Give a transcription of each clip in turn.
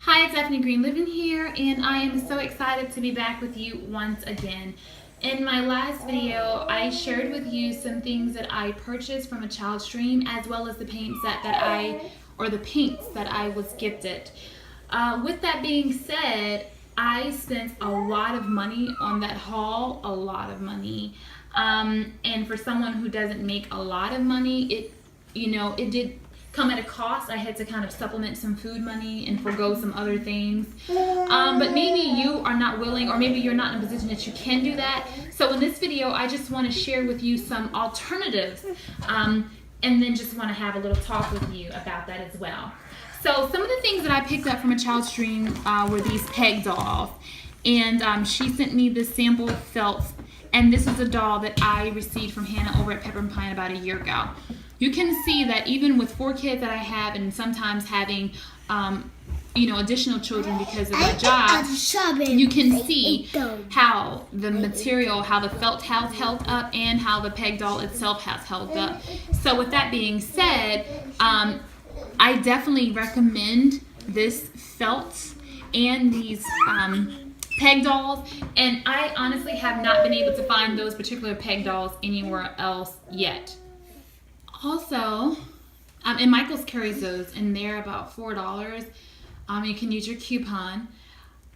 Hi, it's Ethnicgreenliving here, and I am so excited to be back with you once again. In my last video, I shared with you some things that I purchased from a child's dream, as well as the paint set the paints that I was gifted. With that being said, I spent a lot of money on that haul, a lot of money. And for someone who doesn't make a lot of money, it did come at a cost. I had to kind of supplement some food money and forego some other things. But maybe you are not willing, or maybe you're not in a position that you can do that. So in this video, I just want to share with you some alternatives, and then just want to have a little talk with you about that as well. So some of the things that I picked up from a child's dream were these peg dolls. And she sent me this sample felt, and this is a doll that I received from Hannah over at Pepper and Pine about a year ago. You can see that even with 4 kids that I have, and sometimes having additional children because of my job, you can see how the material, how the felt has held up, and how the peg doll itself has held up. So with that being said, I definitely recommend this felt and these peg dolls, and I honestly have not been able to find those particular peg dolls anywhere else yet. Also, and Michael's carries those, and they're about $4. You can use your coupon.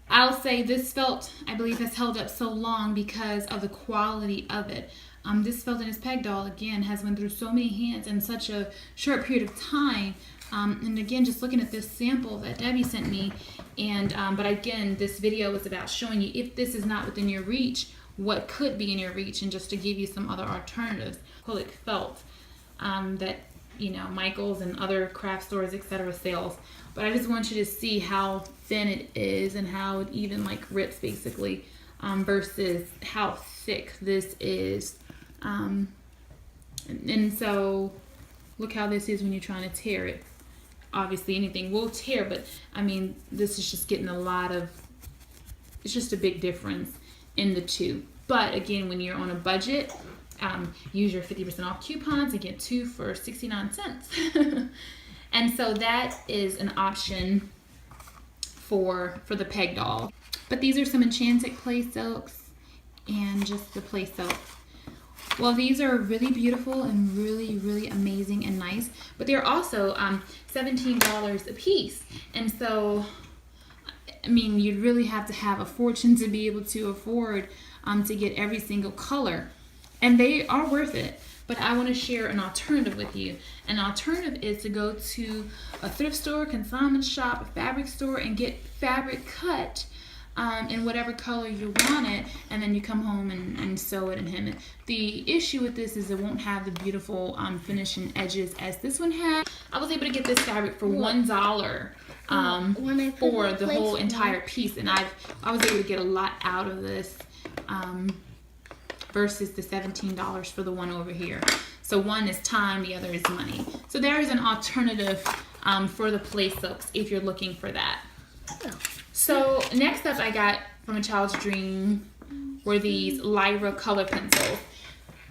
I'll say this felt, I believe, has held up so long because of the quality of it. This felt and this peg doll, again, has went through so many hands in such a short period of time. And again, just looking at this sample that Debbie sent me, but again, this video is about showing you, if this is not within your reach, what could be in your reach, and just to give you some other alternatives. Acrylic felt that Michael's and other craft stores, etc., sells. But I just want you to see how thin it is and how it even rips basically, versus how thick this is. And so look how this is when you're trying to tear it. Obviously anything will tear, but I mean, this is just getting it's just a big difference in the two. But again, when you're on a budget, use your 50% off coupons and get 2 for 69 cents. And so that is an option for the peg doll. But these are some enchanted play silks and just the play silk. Well, these are really beautiful and really, really amazing and nice, but they're also $17 a piece. And so, I mean, you'd really have to have a fortune to be able to afford to get every single color. And they are worth it. But I want to share an alternative with you. An alternative is to go to a thrift store, consignment shop, a fabric store, and get fabric cut in whatever color you want it, and then you come home and sew it and hem it. The issue with this is it won't have the beautiful finishing edges as this one has. I was able to get this fabric for $1 for the whole entire piece, and I was able to get a lot out of this versus the $17 for the one over here. So one is time, the other is money. So there is an alternative for the play silks if you're looking for that. So next up I got from a child's dream were these Lyra color pencils.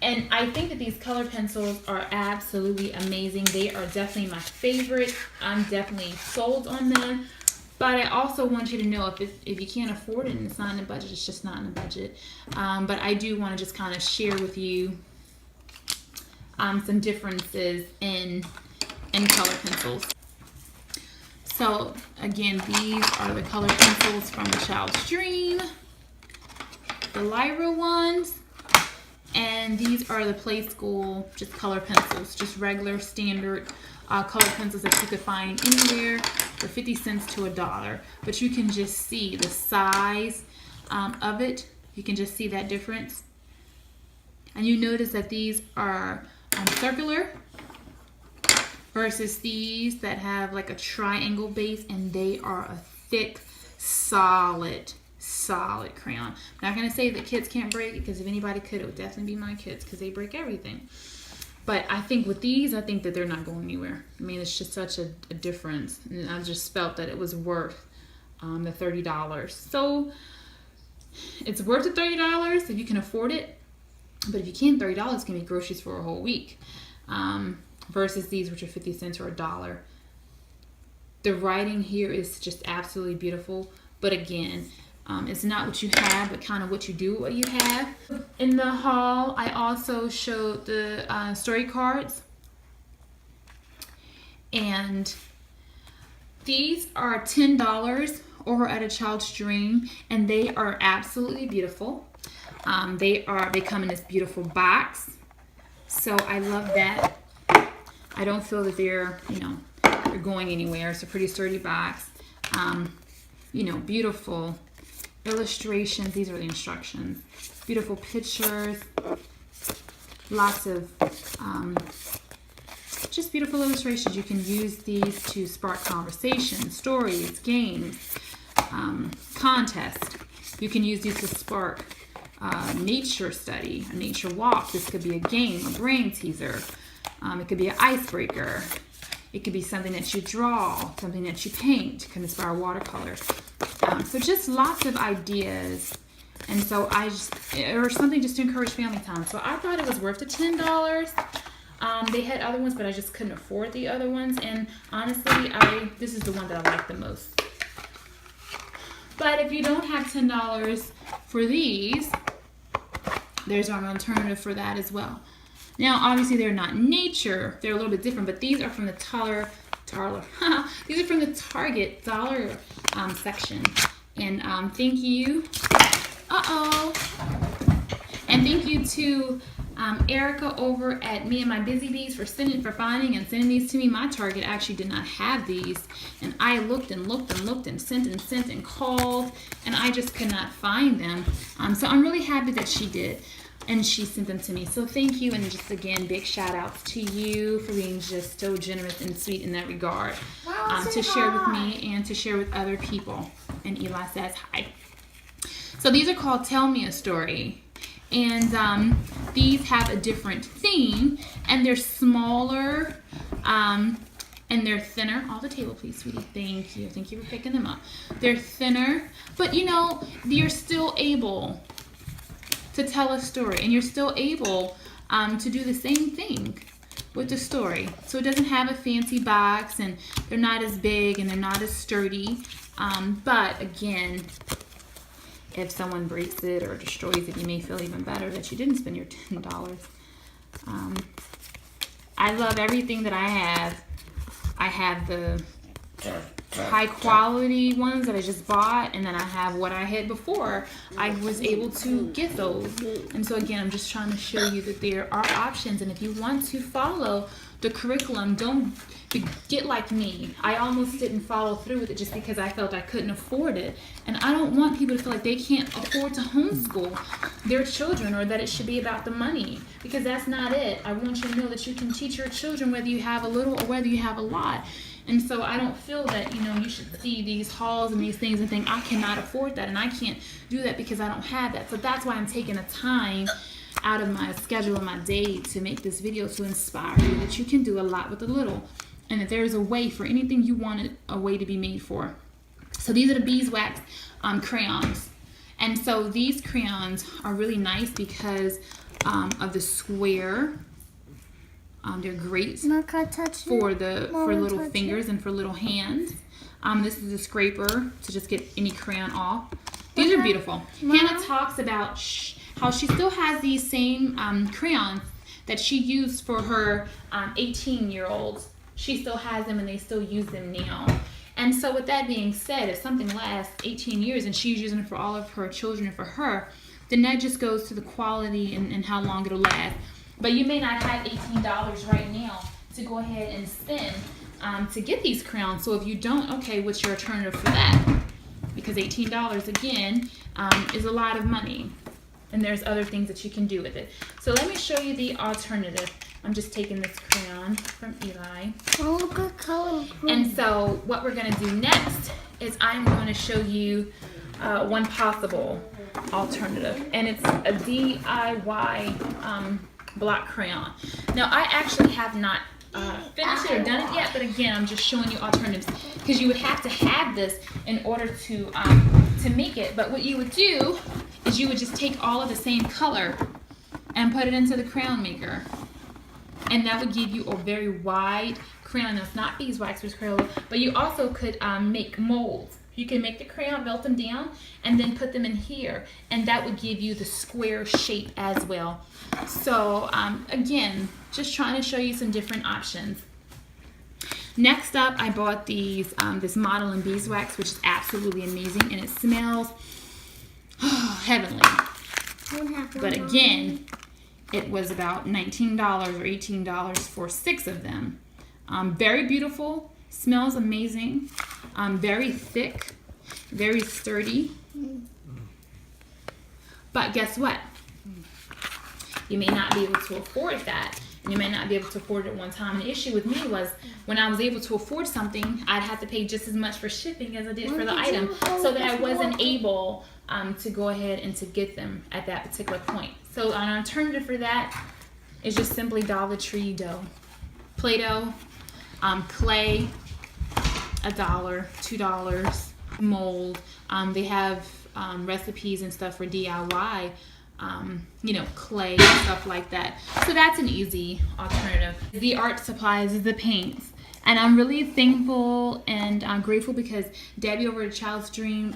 And I think that these color pencils are absolutely amazing. They are definitely my favorite. I'm definitely sold on them. But I also want you to know, if you can't afford it and it's not in the budget, it's just not in the budget. But I do want to just kind of share with you some differences in color pencils. So again, these are the color pencils from the child's dream, the Lyra ones, and these are the Play School just color pencils, just regular standard color pencils that you could find anywhere for 50 cents to $1. But you can just see the size of it. You can just see that difference. And you notice that these are circular versus these that have like a triangle base, and they are a thick, solid crayon. I'm not going to say that kids can't break it, because if anybody could, it would definitely be my kids, because they break everything. But I think with these, I think that they're not going anywhere. I mean, it's just such a difference. And I just felt that it was worth the $30. So it's worth the $30 if you can afford it. But if you can't, $30 can be groceries for a whole week. Versus these, which are 50 cents or $1. The writing here is just absolutely beautiful. But again, it's not what you have, but kind of what you do with what you have. In the haul, I also showed the story cards. And these are $10 over at A Child's Dream, and they are absolutely beautiful. They come in this beautiful box. So I love that. I don't feel that they're going anywhere. It's a pretty sturdy box. Beautiful illustrations. These are the instructions. Beautiful pictures. Lots of just beautiful illustrations. You can use these to spark conversation, stories, games, contests. You can use these to spark nature study, a nature walk. This could be a game, a brain teaser. It could be an icebreaker. It could be something that you draw, something that you paint. It can inspire watercolor. So just lots of ideas. And so or something just to encourage family time. So I thought it was worth the $10. They had other ones, but I just couldn't afford the other ones. And honestly, this is the one that I like the most. But if you don't have $10 for these, there's an alternative for that as well. Now, obviously, they're not nature. They're a little bit different, but these are from the these are from the Target dollar section. And thank you. And thank you to Erica over at Me and My Busy Bees for finding and sending these to me. My Target actually did not have these, and I looked and looked and looked and sent and called, and I just could not find them. So I'm really happy that she did, and she sent them to me. So thank you, and just again, big shout outs to you for being just so generous and sweet in that regard, to share with me and to share with other people. And Eli says hi. So these are called Tell Me a Story. And these have a different theme, and they're smaller, and they're thinner. Off the table, please, sweetie. Thank you. Thank you for picking them up. They're thinner, but you're still able to tell a story, and you're still able to do the same thing with the story. So it doesn't have a fancy box, and they're not as big, and they're not as sturdy. But again, if someone breaks it or destroys it, you may feel even better that you didn't spend your $10. I love everything that I have. I have the high quality ones that I just bought, and then I have what I had before. I was able to get those. And so again, I'm just trying to show you that there are options, and if you want to follow the curriculum, don't get like me. I almost didn't follow through with it just because I felt I couldn't afford it. And I don't want people to feel like they can't afford to homeschool their children, or that it should be about the money, because that's not it. I want you to know that you can teach your children whether you have a little or whether you have a lot. And so I don't feel that, you should see these hauls and these things and think, I cannot afford that, and I can't do that because I don't have that. So that's why I'm taking the time out of my schedule and my day to make this video, to inspire you that you can do a lot with a little, and that there's a way for anything you want a way to be made for. So these are the beeswax crayons. And so these crayons are really nice because of the square. They're great for little fingers and for little hands. This is a scraper to just get any crayon off. These are beautiful. Hannah talks about how she still has these same crayons that she used for her 18-year-olds. She still has them, and they still use them now. And so with that being said, if something lasts 18 years and she's using it for all of her children and for her, then that just goes to the quality and how long it'll last. But you may not have $18 right now to go ahead and spend to get these crayons. So if you don't, okay, what's your alternative for that? Because $18, again, is a lot of money. And there's other things that you can do with it. So let me show you the alternative. I'm just taking this crayon from Eli. Oh, good color. And so what we're going to do next is I'm going to show you one possible alternative. And it's a DIY block crayon. Now, I actually have not finished it or done it yet, but again, I'm just showing you alternatives, because you would have to have this in order to make it. But what you would do is you would just take all of the same color and put it into the crayon maker. and that would give you a very wide crayon. It's not beeswax or Crayola, but you also could make molds. You can make the crayon, melt them down, and then put them in here, and that would give you the square shape as well. So again, just trying to show you some different options. Next up, I bought these this model in beeswax, which is absolutely amazing, and it smells heavenly. But again, it was about $19 or $18 for 6 of them. Very beautiful, smells amazing, very thick, very sturdy. But guess what? You may not be able to afford that. You may not be able to afford it at one time. The issue with me was when I was able to afford something, I'd have to pay just as much for shipping as I did for the item, so that I wasn't able to go ahead and to get them at that particular point. So an alternative for that is just simply Dollar Tree dough. Play-Doh, clay, $1, $2, mold. They have recipes and stuff for DIY, you know, clay and stuff like that. So that's an easy alternative. The art supplies is the paints. And I'm really thankful and grateful because Debbie over at Child's Dream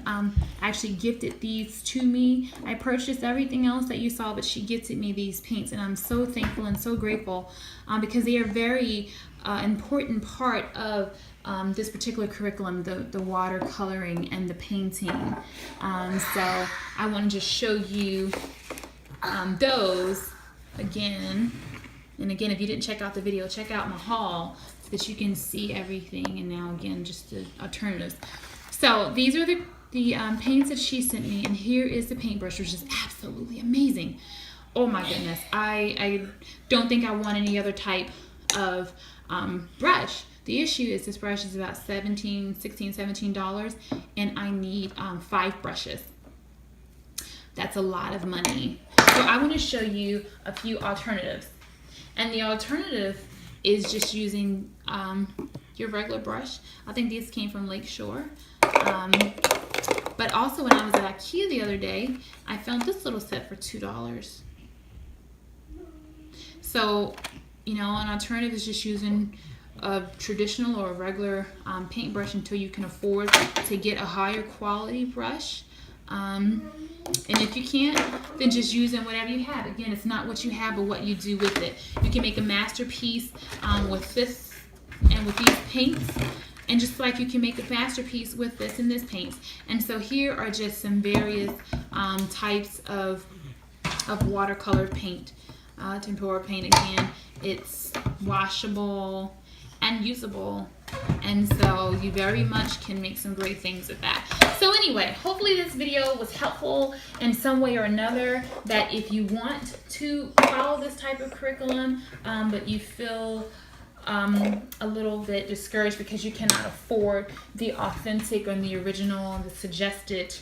actually gifted these to me. I purchased everything else that you saw, but she gifted me these paints, and I'm so thankful and so grateful because they are very important part of this particular curriculum, the watercoloring and the painting. So I want to just show you those again. And again, if you didn't check out the video, check out my haul so that you can see everything. And now again, just the alternatives. So these are the paints that she sent me, and here is the paintbrush, which is absolutely amazing. Oh my goodness, I don't think I want any other type of brush. The issue is this brush is about $16, $17, and I need 5 brushes. That's a lot of money. So I want to show you a few alternatives. And the alternative is just using your regular brush. I think these came from Lakeshore. But also when I was at IKEA the other day, I found this little set for $2. So, you know, an alternative is just using a traditional or a regular paintbrush until you can afford to get a higher quality brush. And if you can't, then just using whatever you have. Again, it's not what you have, but what you do with it. You can make a masterpiece with this and with these paints, and just like you can make a masterpiece with this and this paints. And so here are just some various types of watercolor paint. Tempera paint, again, it's washable and usable, and so you very much can make some great things with that. So anyway, hopefully this video was helpful in some way or another, that if you want to follow this type of curriculum but you feel a little bit discouraged because you cannot afford the authentic or the original, the suggested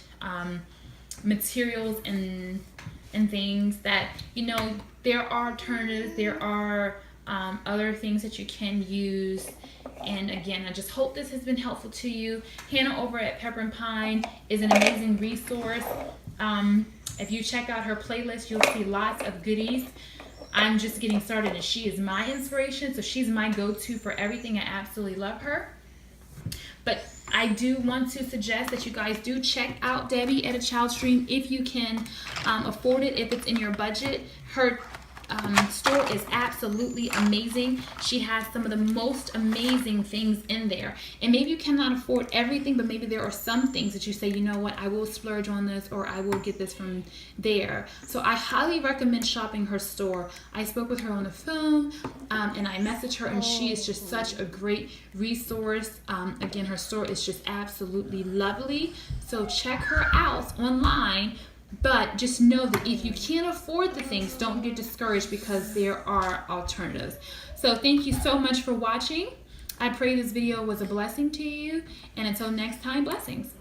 materials and things, that, you know, there are alternatives, there are other things that you can use. And again, I just hope this has been helpful to you. Hannah over at Pepper and Pine is an amazing resource. If you check out her playlist, you'll see lots of goodies. I'm just getting started, and she is my inspiration, so she's my go-to for everything. I absolutely love her. But I do want to suggest that you guys do check out Debbie at A Child's Dream if you can afford it, if it's in your budget. Her store is absolutely amazing. She has some of the most amazing things in there, and maybe you cannot afford everything, but maybe there are some things that you say, you know what, I will splurge on this, or I will get this from there. So I highly recommend shopping her store. I spoke with her on the phone and I messaged her, and she is just such a great resource. Again, her store is just absolutely lovely, so check her out online. But just know that if you can't afford the things, don't get discouraged, because there are alternatives. So thank you so much for watching. I pray this video was a blessing to you. And until next time, blessings.